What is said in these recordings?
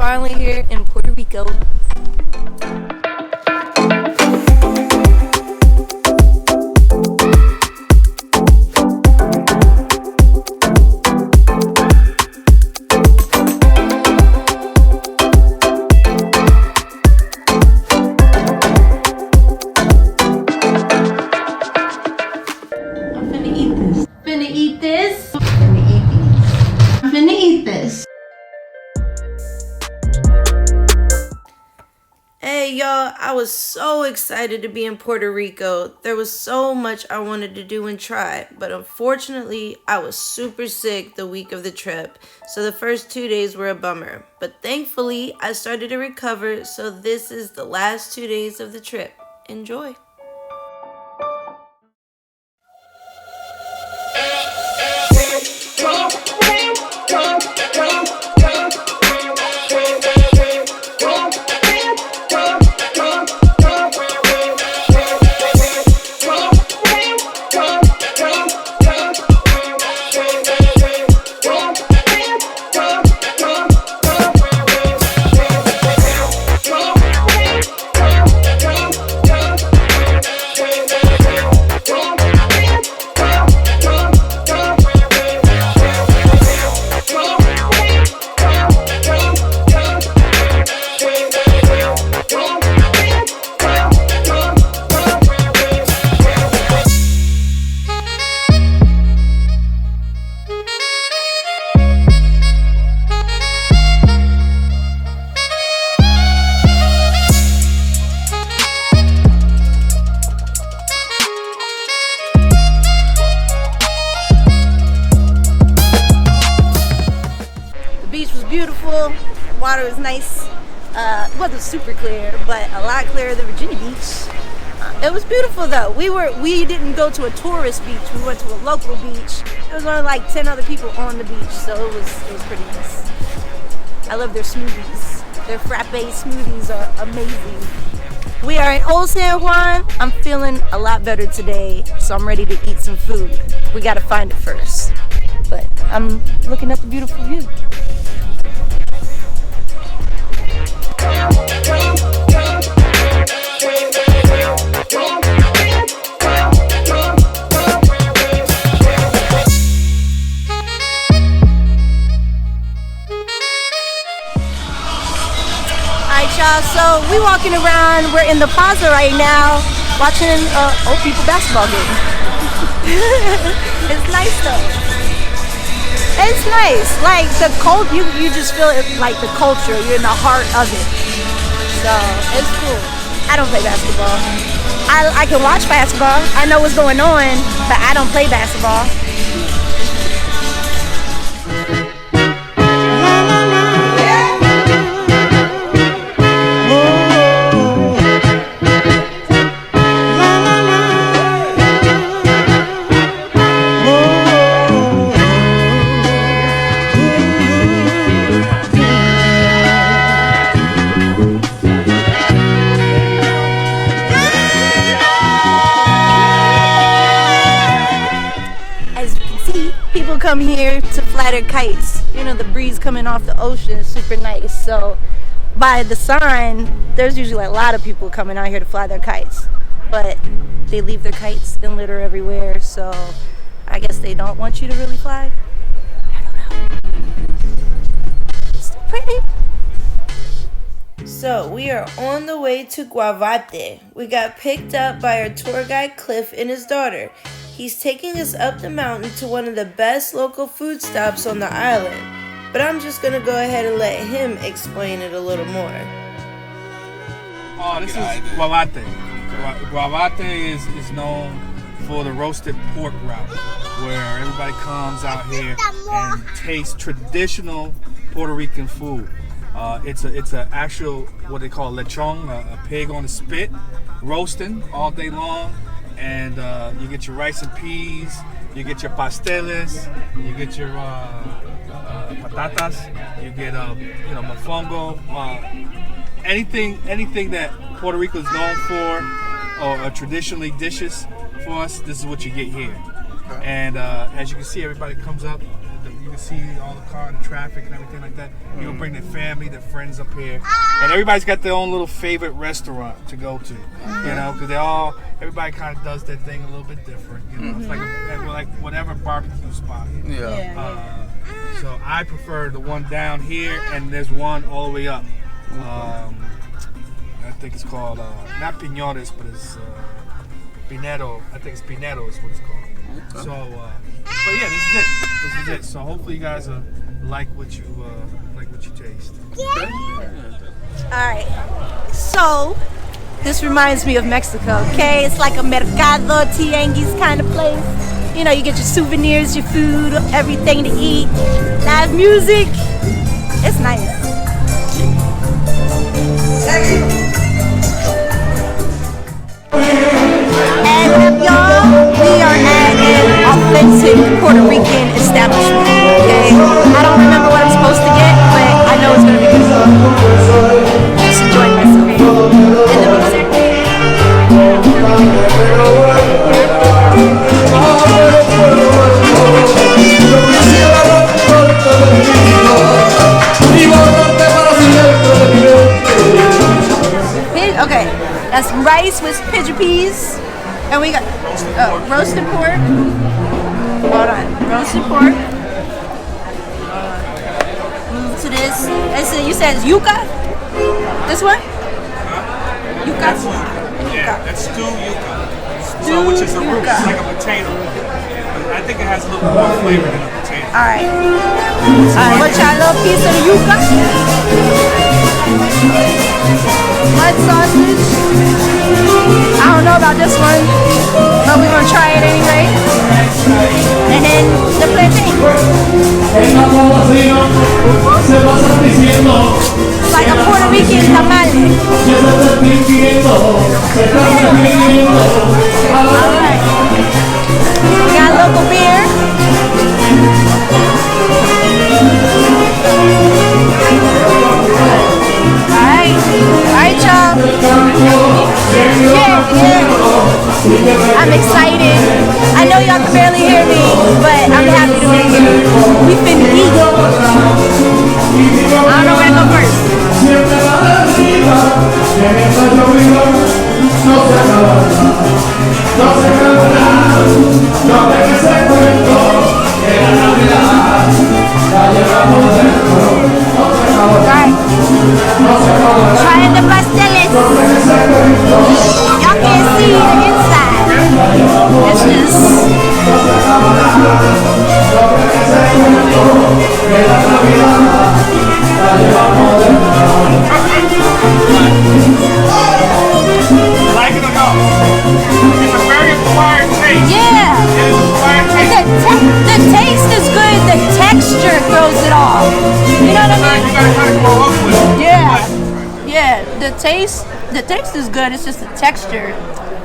finally here in Puerto Rico. Hey y'all, I was so excited to be in Puerto Rico. There was so much I wanted to do and try, but unfortunately, I was super sick the week of the trip, so the first 2 days were a bummer. But thankfully, I started to recover, so this is the last 2 days of the trip. Enjoy. Beautiful, water was nice. It wasn't super clear, but a lot clearer than Virginia Beach. It was beautiful though. We didn't go to a tourist beach. We went to a local beach. There was only like 10 other people on the beach, so it was pretty nice. I love their smoothies. Their frappe smoothies are amazing. We are in Old San Juan. I'm feeling a lot better today, so I'm ready to eat some food. We gotta find it first, but I'm looking at the beautiful view. So we walking around, we're in the plaza right now watching old people basketball game. It's nice though. It's nice, like the you just feel it, like the culture, you're in the heart of it. So it's cool. I don't play basketball. I can watch basketball, I know what's going on, but I don't play basketball. Come here to fly their kites. You know, the breeze coming off the ocean is super nice. So by the sign, there's usually a lot of people coming out here to fly their kites, but they leave their kites and litter everywhere, so I guess they don't want you to really fly. I don't know. It's still pretty. So we are on the way to Guavate. We got picked up by our tour guide Cliff and his daughter. He's taking us up the mountain to one of the best local food stops on the island. But I'm just going to go ahead and let him explain it a little more. Oh, this is Guavate. Guavate is known for the roasted pork route, where everybody comes out here and tastes traditional Puerto Rican food. It's a actual, what they call lechon, a pig on a spit, roasting all day long. And you get your rice and peas, you get your pasteles, you get your patatas, you get mofongo, anything that Puerto Rico is known for, or traditionally dishes for us. This is what you get here. And as you can see, everybody comes up. You can see all the car and the traffic and everything like that. People bring their family, their friends up here, and everybody's got their own little favorite restaurant to go to. You know, because everybody kind of does their thing a little bit different. You know, it's like whatever barbecue spot. So I prefer the one down here, and there's one all the way up. I think it's called not Piñones, but it's Pinedo. I think it's Pinedo is what it's called. So, but yeah, this is it. So hopefully you guys like what you taste. All right. So this reminds me of Mexico. Okay, it's like a mercado, tianguis kind of place. You know, you get your souvenirs, your food, everything to eat. Live music. It's nice. And y'all, we are at an authentic Puerto Rican establishment. Okay, I don't remember what I'm supposed to get, but I know it's gonna be good. Just enjoying myself. And the music. Okay, that's rice with pigeon peas, and we got roasted pork. Hold on, roasted pork. Move to this. You said it's yuca? This one? Yuca? Yeah, that's stewed yuca. So, which is a root, it's like a potato. I think it has a little more flavor than a potato. Alright. Alright, we'll try a little piece of the yuca. Mud sausage. I don't know about this one, but we're gonna try it anyway. And then the plantain. It's like a Puerto Rican tamale. Alright. We got local beer. Alright, y'all. Yeah. I'm excited. I know y'all can barely hear me, but I'm happy to be here. We finna eat. I don't know where to go first. Alright. Trying the pasteles. Y'all can't see the inside. It's just Like it or no? It's a very acquired taste. yeah. It is acquired taste. The taste is good. The texture throws it off. You know what I mean? You gotta kind of grow up with it. Yeah. The taste is good. It's just the texture.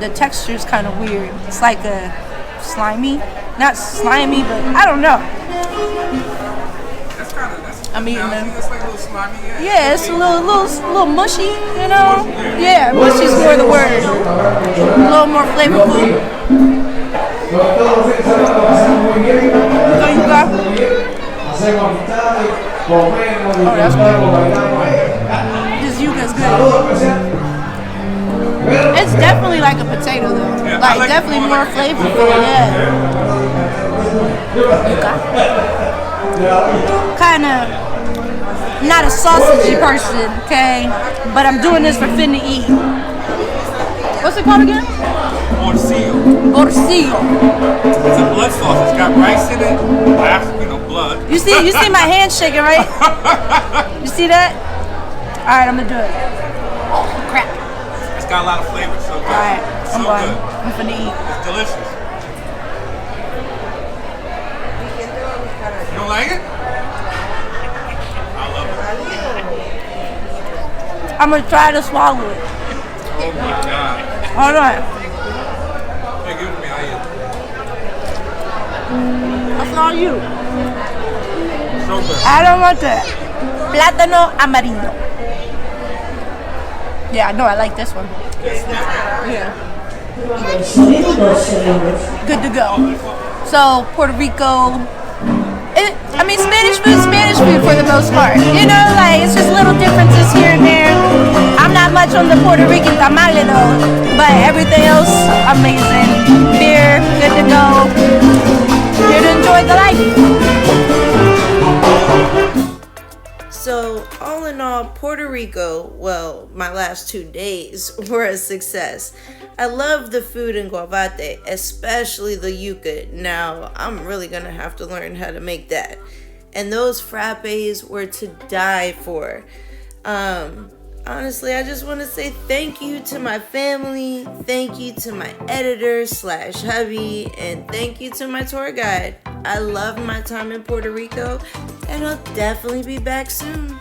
The texture is kind of weird. It's like a slimy, not slimy, but I don't know. I'm eating them. It's like a little slimy. Yeah, it's a little mushy, you know? Yeah, mushy's more the word. A little more flavorful. So you got? Oh, that's good. This yuca's good. It's definitely like a potato though. Yeah, like definitely more flavorful, yeah. Kinda not a sausagey person, okay? But I'm doing this for Fina to eat. What's it called again? Morcillo. Morcillo. It's a blood sauce. It's got rice in it. Blood. You see my hand shaking, right? You see that? Alright, I'm gonna do it. Crap. It's got a lot of flavor, so good. Alright, I'm going. Good. I'm finna eat. It's delicious. You don't like it? I love it. I'm gonna try to swallow it. Oh my God. Hold on. Hey, give it to me. I'll eat it. That's all you. So good. I don't want that. Plátano amarillo. Yeah, no, I like this one. Yeah. Good to go. So Puerto Rico, Spanish food for the most part. You know, like it's just little differences here and there. I'm not much on the Puerto Rican tamale though, but everything else amazing. Beer, good to go. Here to enjoy the life. So, all in all, Puerto Rico, well, my last 2 days were a success. I love the food in Guavate, especially the yuca. Now, I'm really gonna have to learn how to make that. And those frappes were to die for. Honestly, I just want to say thank you to my family, thank you to my editor / hubby, and thank you to my tour guide. I love my time in Puerto Rico, and I'll definitely be back soon.